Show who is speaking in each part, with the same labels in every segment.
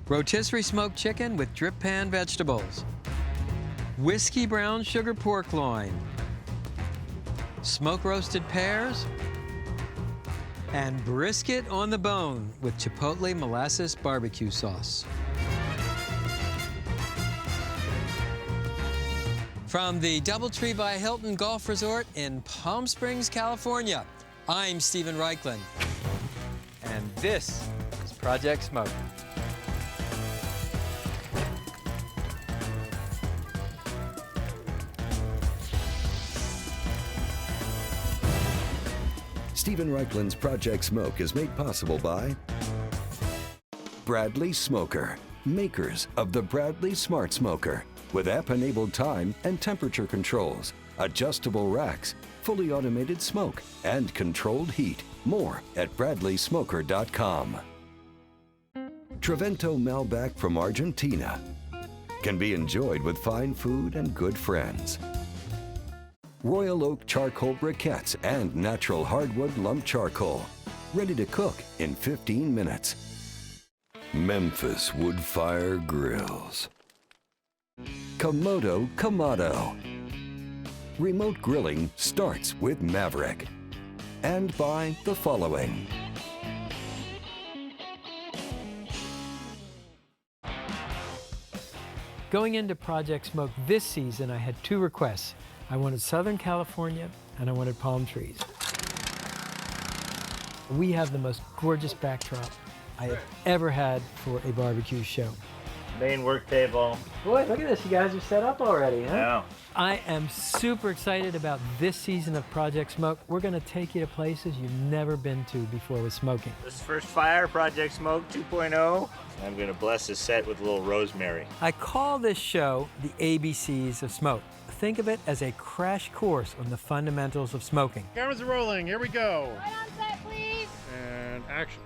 Speaker 1: rotisserie smoked chicken with drip pan vegetables, whiskey brown sugar pork loin, smoke roasted pears, and brisket on the bone with chipotle molasses barbecue sauce. From the DoubleTree by Hilton Golf Resort in Palm Springs, California, I'm Steven Raichlen, and this is Project Smoke.
Speaker 2: Steven Reichlen's Project Smoke is made possible by Bradley Smoker, makers of the Bradley Smart Smoker, with app-enabled time and temperature controls, adjustable racks, fully automated smoke, and controlled heat. More at bradleysmoker.com. Trevento Malbec from Argentina can be enjoyed with fine food and good friends. Royal Oak charcoal briquettes and natural hardwood lump charcoal, ready to cook in 15 minutes. Memphis Wood Fire Grills. Komodo Kamado. Remote grilling starts with Maverick. And by the following.
Speaker 1: Going into Project Smoke this season, I had two requests. I wanted Southern California and I wanted palm trees. We have the most gorgeous backdrop I have ever had for a barbecue show.
Speaker 3: Main work table.
Speaker 1: Boy, look at this, you guys are set up already, huh?
Speaker 3: Yeah.
Speaker 1: I am super excited about this season of Project Smoke. We're gonna take you to places you've never been to before with smoking.
Speaker 3: This first fire, Project Smoke 2.0. I'm gonna bless the set with a little rosemary.
Speaker 1: I call this show the ABCs of smoke. Think of it as a crash course on the fundamentals of smoking.
Speaker 4: Cameras are rolling, here we go.
Speaker 5: Right on set, please.
Speaker 4: And action.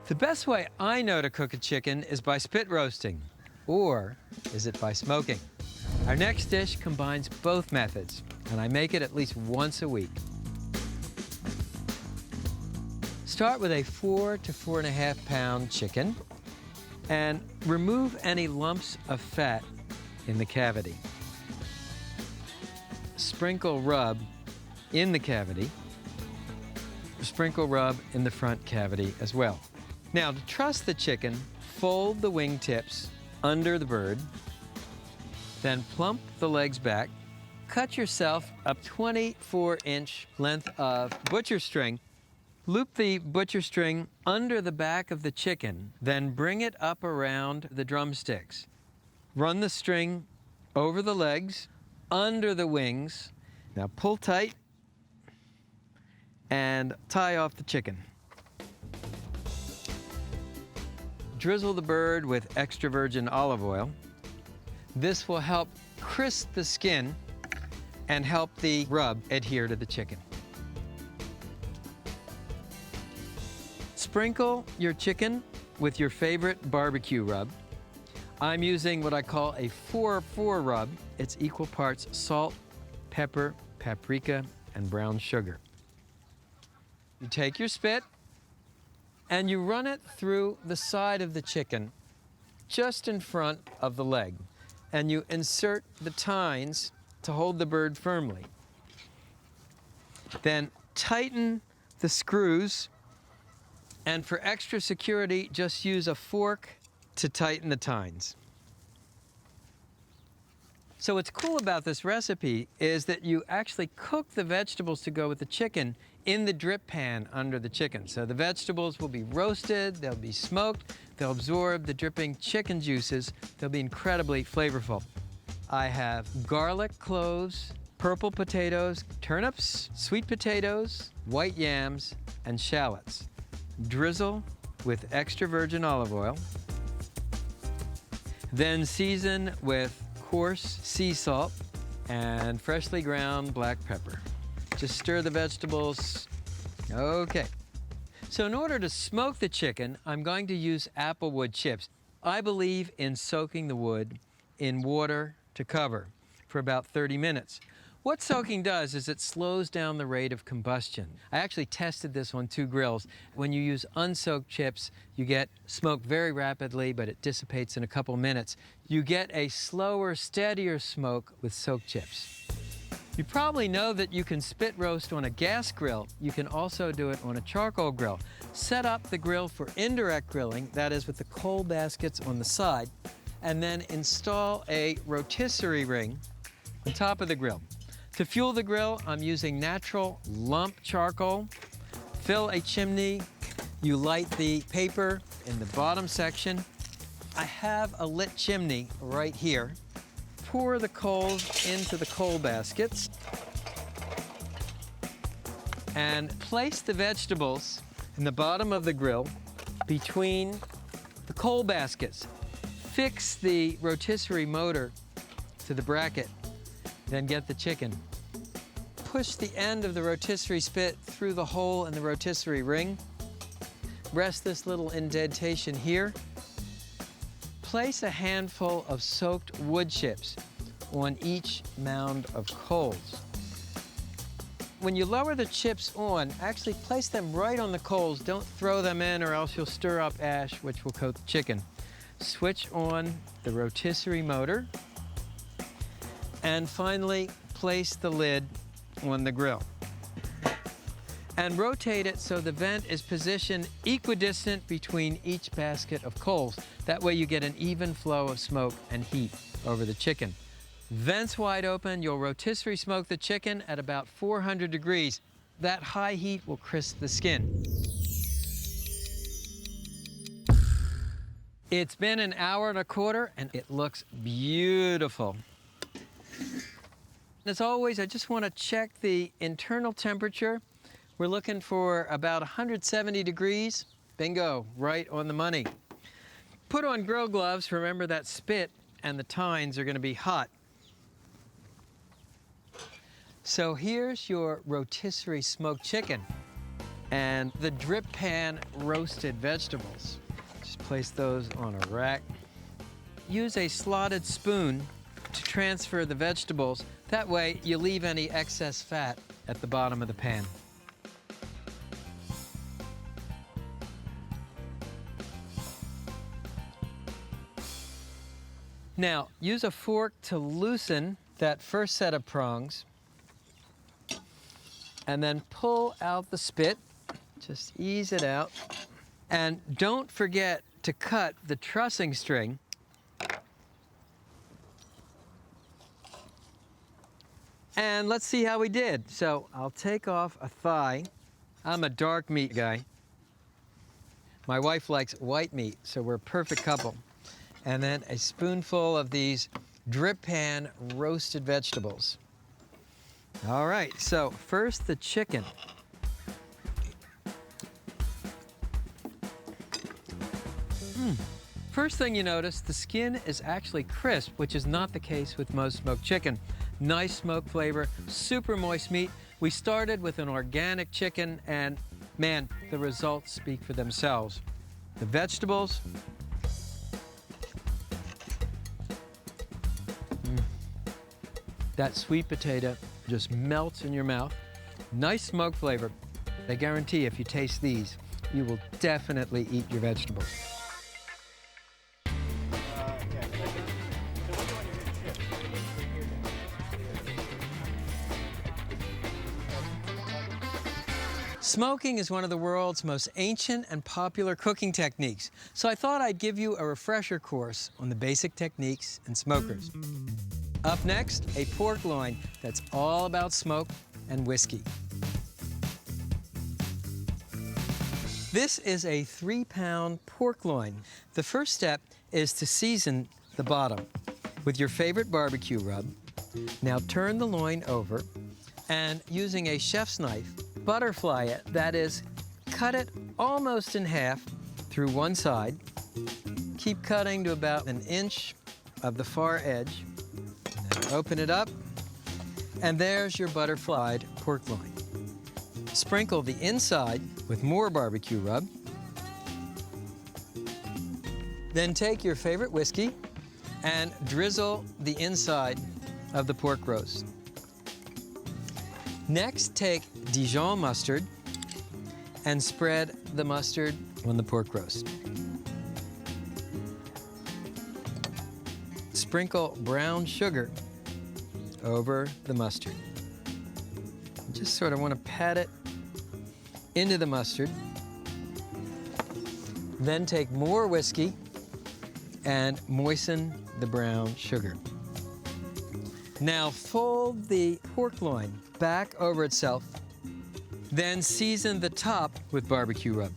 Speaker 1: The best way I know to cook a chicken is by spit roasting, or is it by smoking? Our next dish combines both methods, and I make it at least once a week. Start with a 4 to 4.5 pound chicken and remove any lumps of fat in the cavity. Sprinkle rub in the cavity. Sprinkle rub in the front cavity as well. Now, to truss the chicken, fold the wingtips under the bird, then plump the legs back. Cut yourself a 24-inch length of butcher string. Loop the butcher string under the back of the chicken, then bring it up around the drumsticks. Run the string over the legs, under the wings. Now pull tight and tie off the chicken. Drizzle the bird with extra virgin olive oil. This will help crisp the skin and help the rub adhere to the chicken. Sprinkle your chicken with your favorite barbecue rub. I'm using what I call a 4-4 rub. It's equal parts salt, pepper, paprika, and brown sugar. You take your spit and you run it through the side of the chicken, just in front of the leg. And you insert the tines to hold the bird firmly. Then tighten the screws, and for extra security, just use a fork to tighten the tines. So what's cool about this recipe is that you actually cook the vegetables to go with the chicken in the drip pan under the chicken. So the vegetables will be roasted, they'll be smoked, they'll absorb the dripping chicken juices, they'll be incredibly flavorful. I have garlic cloves, purple potatoes, turnips, sweet potatoes, white yams, and shallots. Drizzle with extra virgin olive oil. Then season with coarse sea salt and freshly ground black pepper. Just stir the vegetables. Okay. So in order to smoke the chicken, I'm going to use applewood chips. I believe in soaking the wood in water to cover for about 30 minutes. What soaking does is it slows down the rate of combustion. I actually tested this on 2 grills. When you use unsoaked chips, you get smoke very rapidly, but it dissipates in a couple minutes. You get a slower, steadier smoke with soaked chips. You probably know that you can spit roast on a gas grill. You can also do it on a charcoal grill. Set up the grill for indirect grilling, that is with the coal baskets on the side, and then install a rotisserie ring on top of the grill. To fuel the grill, I'm using natural lump charcoal. Fill a chimney. You light the paper in the bottom section. I have a lit chimney right here. Pour the coals into the coal baskets and place the vegetables in the bottom of the grill between the coal baskets. Fix the rotisserie motor to the bracket, then get the chicken. Push the end of the rotisserie spit through the hole in the rotisserie ring. Rest this little indentation here. Place a handful of soaked wood chips on each mound of coals. When you lower the chips on, actually place them right on the coals. Don't throw them in or else you'll stir up ash, which will coat the chicken. Switch on the rotisserie motor. And finally, place the lid on the grill. And rotate it so the vent is positioned equidistant between each basket of coals. That way you get an even flow of smoke and heat over the chicken. Vents wide open, you'll rotisserie smoke the chicken at about 400 degrees. That high heat will crisp the skin. It's been an hour and a quarter and it looks beautiful. As always, I just want to check the internal temperature. We're looking for about 170 degrees. Bingo, right on the money. Put on grill gloves. Remember that spit and the tines are going to be hot. So here's your rotisserie smoked chicken and the drip pan roasted vegetables. Just place those on a rack. Use a slotted spoon to transfer the vegetables. That way you leave any excess fat at the bottom of the pan. Now, use a fork to loosen that first set of prongs and then pull out the spit. Just ease it out. And don't forget to cut the trussing string. And let's see how we did. So I'll take off a thigh. I'm a dark meat guy. My wife likes white meat, so we're a perfect couple. And then a spoonful of these drip pan roasted vegetables. All right, so first the chicken. First thing you notice, the skin is actually crisp, which is not the case with most smoked chicken. Nice smoke flavor, super moist meat. We started with an organic chicken and man, the results speak for themselves. The vegetables, that sweet potato just melts in your mouth. Nice smoke flavor. I guarantee if you taste these, you will definitely eat your vegetables. Smoking is one of the world's most ancient and popular cooking techniques, so I thought I'd give you a refresher course on the basic techniques in smokers. Up next, a pork loin that's all about smoke and whiskey. This is a 3-pound pork loin. The first step is to season the bottom with your favorite barbecue rub. Now turn the loin over and using a chef's knife, butterfly it. That is, cut it almost in half through one side. Keep cutting to about 1 inch of the far edge. Open it up, and there's your butterflied pork loin. Sprinkle the inside with more barbecue rub. Then take your favorite whiskey and drizzle the inside of the pork roast. Next, take Dijon mustard and spread the mustard on the pork roast. Sprinkle brown sugar over the mustard. Just sort of want to pat it into the mustard. Then take more whiskey and moisten the brown sugar. Now fold the pork loin back over itself, then season the top with barbecue rub.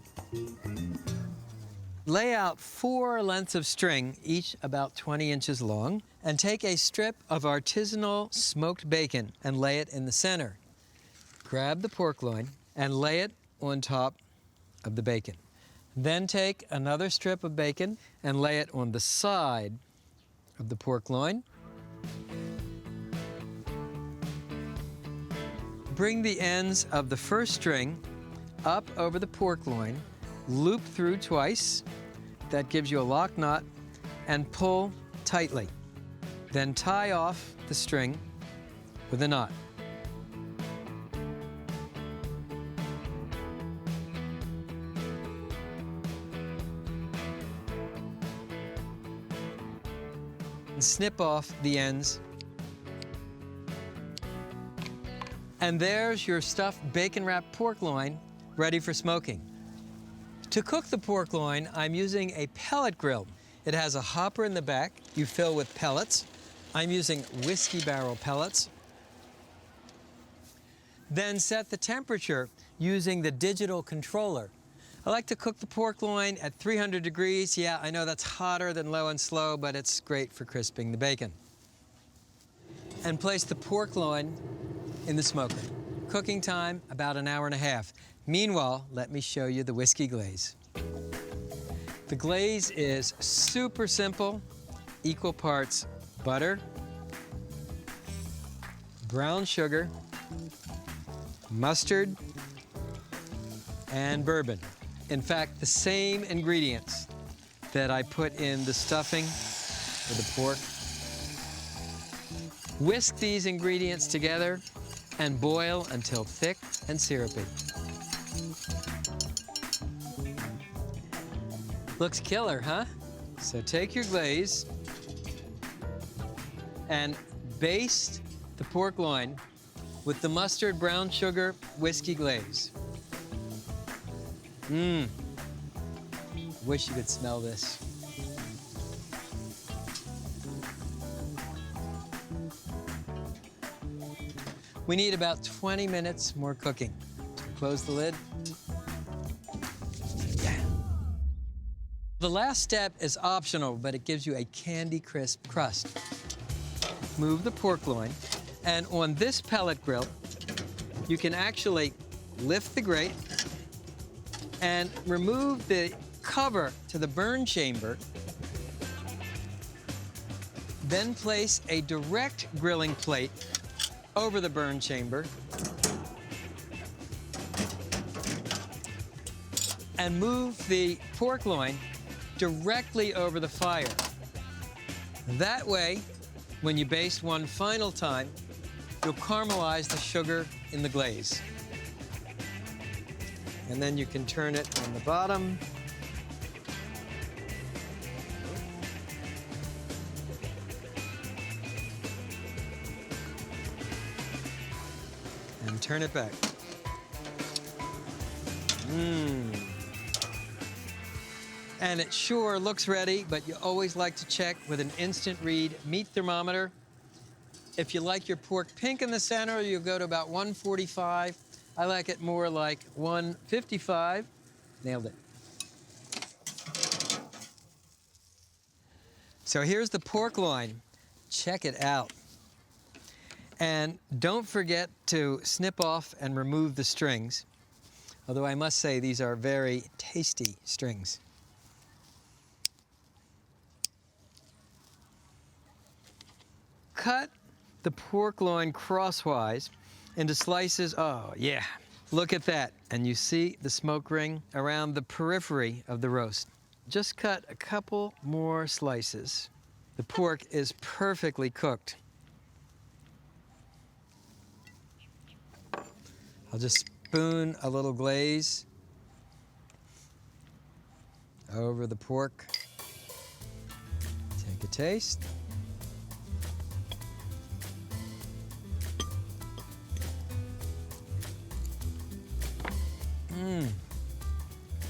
Speaker 1: Lay out 4 lengths of string, each about 20 inches long, and take a strip of artisanal smoked bacon and lay it in the center. Grab the pork loin and lay it on top of the bacon. Then take another strip of bacon and lay it on the side of the pork loin. Bring the ends of the first string up over the pork loin, loop through twice. That gives you a lock knot, and pull tightly. Then tie off the string with a knot. And snip off the ends. And there's your stuffed bacon-wrapped pork loin ready for smoking. To cook the pork loin, I'm using a pellet grill. It has a hopper in the back you fill with pellets. I'm using whiskey barrel pellets. Then set the temperature using the digital controller. I like to cook the pork loin at 300 degrees. Yeah, I know that's hotter than low and slow, but it's great for crisping the bacon. And place the pork loin in the smoker. Cooking time, about an hour and a half. Meanwhile, let me show you the whiskey glaze. The glaze is super simple, equal parts butter, brown sugar, mustard, and bourbon. In fact, the same ingredients that I put in the stuffing for the pork. Whisk these ingredients together and boil until thick and syrupy. Looks killer, huh? So take your glaze and baste the pork loin with the mustard, brown sugar, whiskey glaze. Wish you could smell this. We need about 20 minutes more cooking. Close the lid. Yeah. The last step is optional, but it gives you a candy crisp crust. Move the pork loin, and on this pellet grill, you can actually lift the grate and remove the cover to the burn chamber. Then place a direct grilling plate over the burn chamber and move the pork loin directly over the fire. That way, when you baste one final time, you'll caramelize the sugar in the glaze. And then you can turn it on the bottom. And turn it back. And it sure looks ready, but you always like to check with an instant read meat thermometer. If you like your pork pink in the center, you'll go to about 145. I like it more like 155. Nailed it. So here's the pork loin. Check it out. And don't forget to snip off and remove the strings. Although I must say these are very tasty strings. Cut the pork loin crosswise into slices. Oh, yeah. Look at that. And you see the smoke ring around the periphery of the roast. Just cut a couple more slices. The pork is perfectly cooked. I'll just spoon a little glaze over the pork. Take a taste.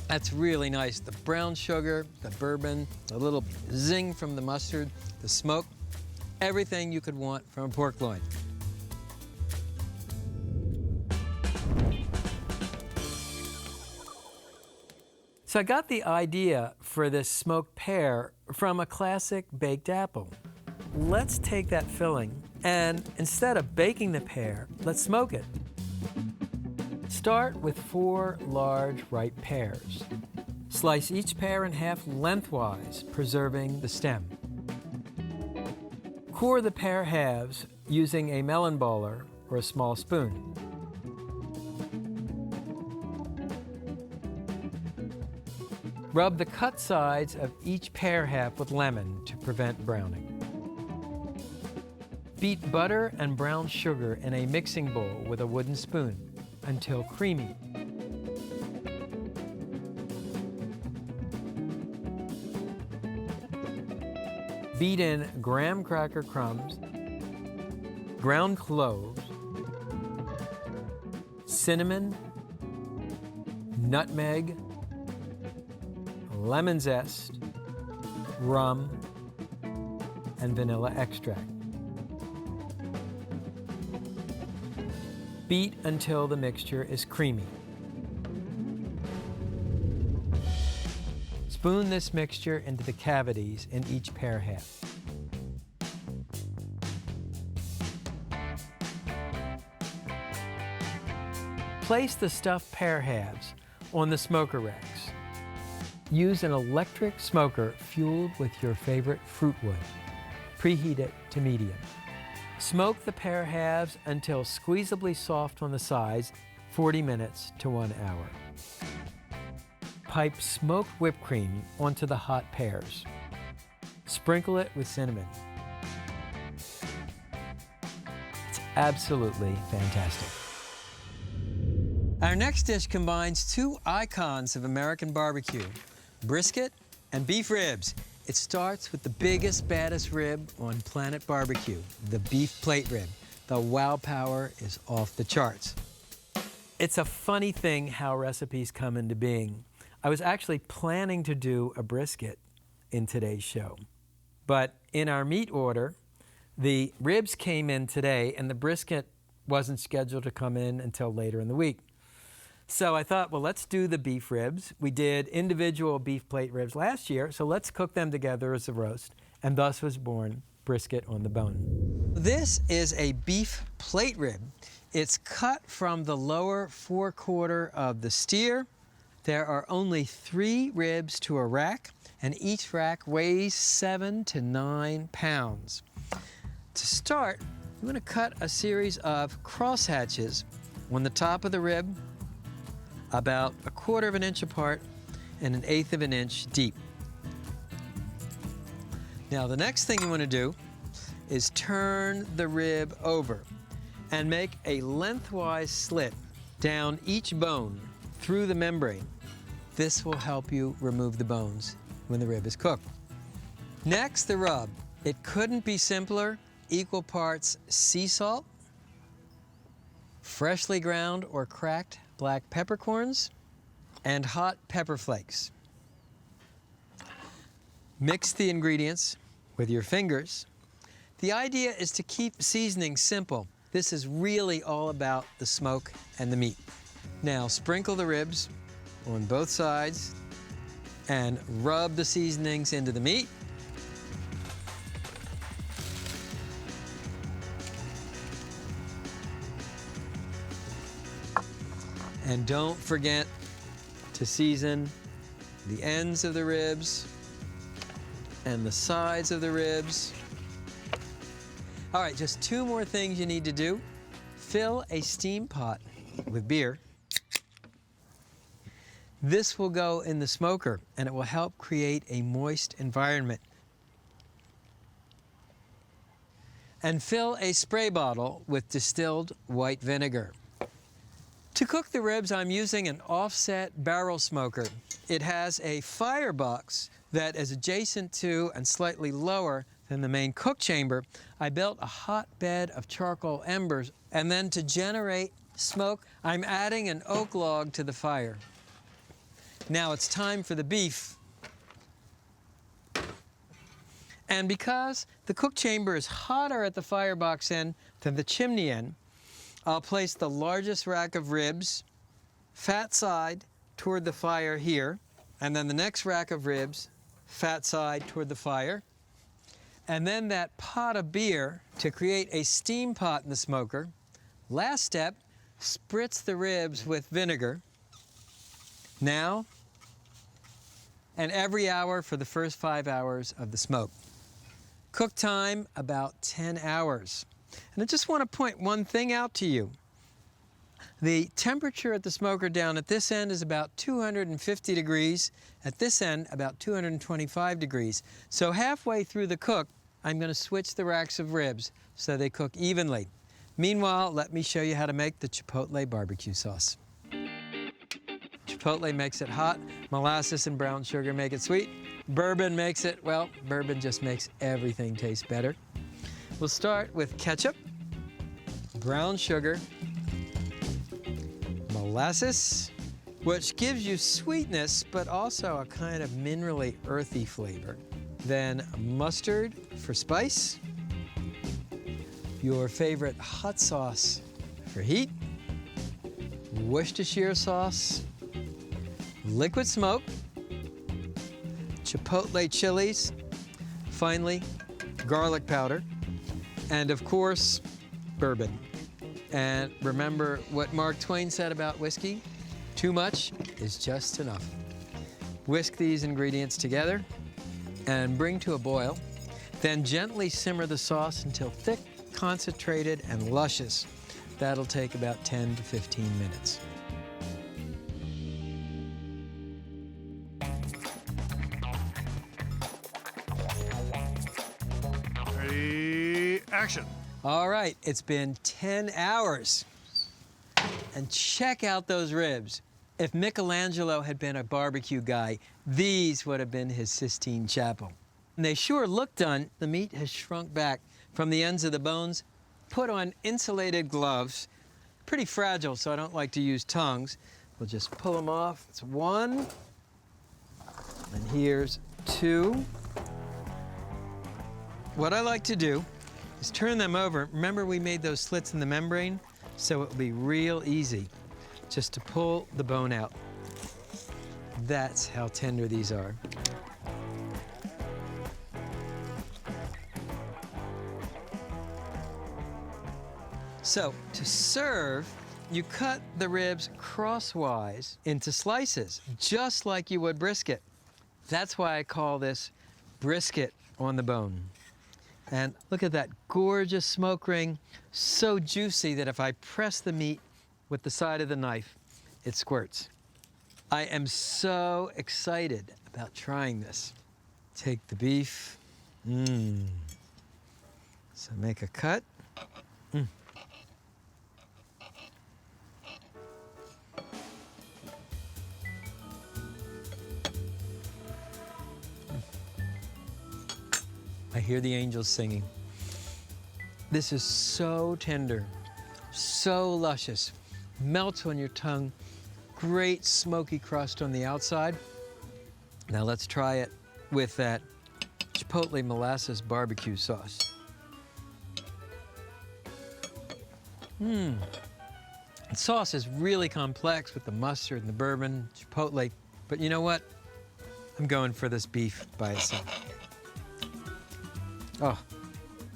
Speaker 1: That's really nice. The brown sugar, the bourbon, the little zing from the mustard, the smoke, everything you could want from a pork loin. So I got the idea for this smoked pear from a classic baked apple. Let's take that filling and instead of baking the pear, let's smoke it. Start with 4 large ripe pears. Slice each pear in half lengthwise, preserving the stem. Core the pear halves using a melon baller or a small spoon. Rub the cut sides of each pear half with lemon to prevent browning. Beat butter and brown sugar in a mixing bowl with a wooden spoon until creamy. Beat in graham cracker crumbs, ground cloves, cinnamon, nutmeg, lemon zest, rum, and vanilla extract. Beat until the mixture is creamy. Spoon this mixture into the cavities in each pear half. Place the stuffed pear halves on the smoker racks. Use an electric smoker fueled with your favorite fruit wood. Preheat it to medium. Smoke the pear halves until squeezably soft on the sides, 40 minutes to 1 hour. Pipe smoked whipped cream onto the hot pears. Sprinkle it with cinnamon. It's absolutely fantastic. Our next dish combines 2 icons of American barbecue, brisket and beef ribs. It starts with the biggest, baddest rib on Planet Barbecue, the beef plate rib. The wow power is off the charts. It's a funny thing how recipes come into being. I was actually planning to do a brisket in today's show, but in our meat order, the ribs came in today and the brisket wasn't scheduled to come in until later in the week. So I thought, well, let's do the beef ribs. We did individual beef plate ribs last year, so let's cook them together as a roast, and thus was born brisket on the bone. This is a beef plate rib. It's cut from the lower forequarter of the steer. There are only 3 ribs to a rack, and each rack weighs 7 to 9 pounds. To start, I'm going to cut a series of crosshatches on the top of the rib, about 1/4 of an inch apart and 1/8 of an inch deep. Now the next thing you want to do is turn the rib over and make a lengthwise slit down each bone through the membrane. This will help you remove the bones when the rib is cooked. Next, the rub. It couldn't be simpler. Equal parts sea salt, freshly ground or cracked black peppercorns, and hot pepper flakes. Mix the ingredients with your fingers. The idea is to keep seasoning simple. This is really all about the smoke and the meat. Now sprinkle the ribs on both sides and rub the seasonings into the meat. And don't forget to season the ends of the ribs and the sides of the ribs. All right, just 2 more things you need to do. Fill a steam pot with beer. This will go in the smoker and it will help create a moist environment. And fill a spray bottle with distilled white vinegar. To cook the ribs, I'm using an offset barrel smoker. It has a firebox that is adjacent to and slightly lower than the main cook chamber. I built a hot bed of charcoal embers, and then to generate smoke, I'm adding an oak log to the fire. Now it's time for the beef. And because the cook chamber is hotter at the firebox end than the chimney end, I'll place the largest rack of ribs, fat side, toward the fire here, and then the next rack of ribs, fat side toward the fire, and then that pot of beer to create a steam pot in the smoker. Last step, spritz the ribs with vinegar. Now, and every hour for the first 5 hours of the smoke. Cook time, about 10 hours. And I just want to point one thing out to you. The temperature at the smoker down at this end is about 250 degrees. At this end, about 225 degrees. So halfway through the cook, I'm going to switch the racks of ribs so they cook evenly. Meanwhile, let me show you how to make the Chipotle barbecue sauce. Chipotle makes it hot. Molasses and brown sugar make it sweet. Bourbon makes it, well, bourbon just makes everything taste better. We'll start with ketchup, brown sugar, molasses, which gives you sweetness, but also a kind of minerally earthy flavor. Then mustard for spice, your favorite hot sauce for heat, Worcestershire sauce, liquid smoke, chipotle chilies, finally, garlic powder, and of course, bourbon. And remember what Mark Twain said about whiskey? Too much is just enough. Whisk these ingredients together and bring to a boil. Then gently simmer the sauce until thick, concentrated, and luscious. That'll take about 10 to 15 minutes.
Speaker 4: Ready, action.
Speaker 1: All right, it's been 10 hours. And check out those ribs. If Michelangelo had been a barbecue guy, these would have been his Sistine Chapel. And they sure look done. The meat has shrunk back from the ends of the bones. Put on insulated gloves. Pretty fragile, so I don't like to use tongs. We'll just pull them off. It's one. And here's two. What I like to do is turn them over. Remember we made those slits in the membrane? So it will be real easy just to pull the bone out. That's how tender these are. So to serve, you cut the ribs crosswise into slices, just like you would brisket. That's why I call this brisket on the bone. And look at that gorgeous smoke ring, so juicy that if I press the meat with the side of the knife, it squirts. I am so excited about trying this. Take the beef. So make a cut. I hear the angels singing. This is so tender, so luscious, melts on your tongue, great smoky crust on the outside. Now let's try it with that Chipotle molasses barbecue sauce. The sauce is really complex with the mustard and the bourbon, Chipotle, but you know what? I'm going for this beef by itself. Oh,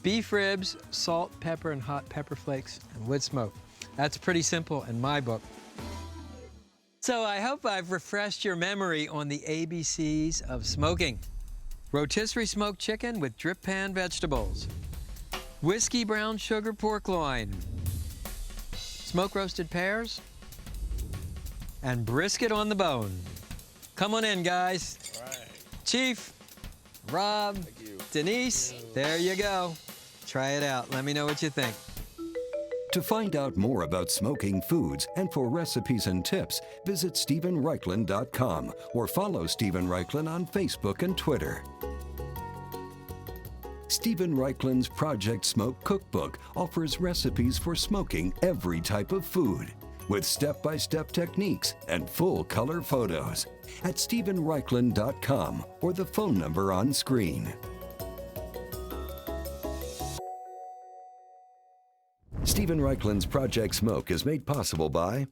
Speaker 1: beef ribs, salt, pepper, and hot pepper flakes, and wood smoke. That's pretty simple in my book. So I hope I've refreshed your memory on the ABCs of smoking. Rotisserie smoked chicken with drip pan vegetables. Whiskey brown sugar pork loin. Smoke roasted pears. And brisket on the bone. Come on in, guys.
Speaker 3: All right.
Speaker 1: Chief, Rob, Denise, there you go. Try it out. Let me know what you think.
Speaker 2: To find out more about smoking foods and for recipes and tips, visit StephenReichlen.com or follow Stephen Reichlen on Facebook and Twitter. Stephen Reichlen's Project Smoke Cookbook offers recipes for smoking every type of food, with step-by-step techniques and full color photos at StephenReichlen.com or the phone number on screen. Stephen Reichlen's Project Smoke is made possible by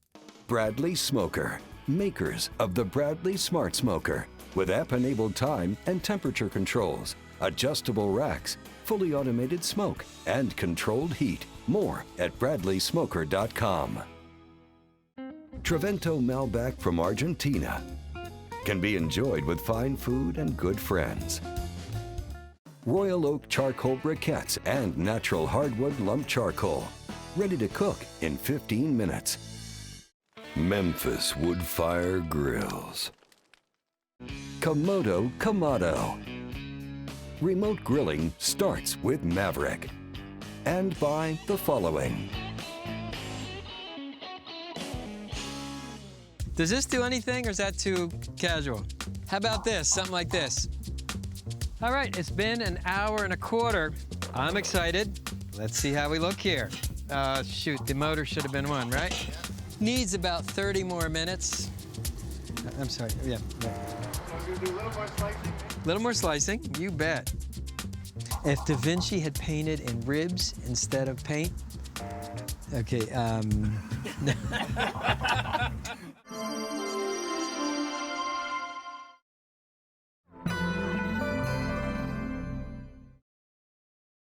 Speaker 2: Bradley Smoker, makers of the Bradley Smart Smoker, with app-enabled time and temperature controls, adjustable racks, fully automated smoke, and controlled heat. More at BradleySmoker.com. Trevento Malbec from Argentina can be enjoyed with fine food and good friends. Royal Oak charcoal briquettes and natural hardwood lump charcoal, ready to cook in 15 minutes. Memphis Wood Fire Grills. Komodo Kamado. Remote grilling starts with Maverick. And by the following.
Speaker 1: Does this do anything, or is that too casual? How about this, something like this? All right, it's been an hour and a quarter. I'm excited. Let's see how we look here. Shoot, the motor should have been on, right? Needs about 30 more minutes. I'm sorry, yeah.
Speaker 3: So I'm gonna do a little more slicing.
Speaker 1: Little more slicing, you bet. If Da Vinci had painted in ribs instead of paint, okay,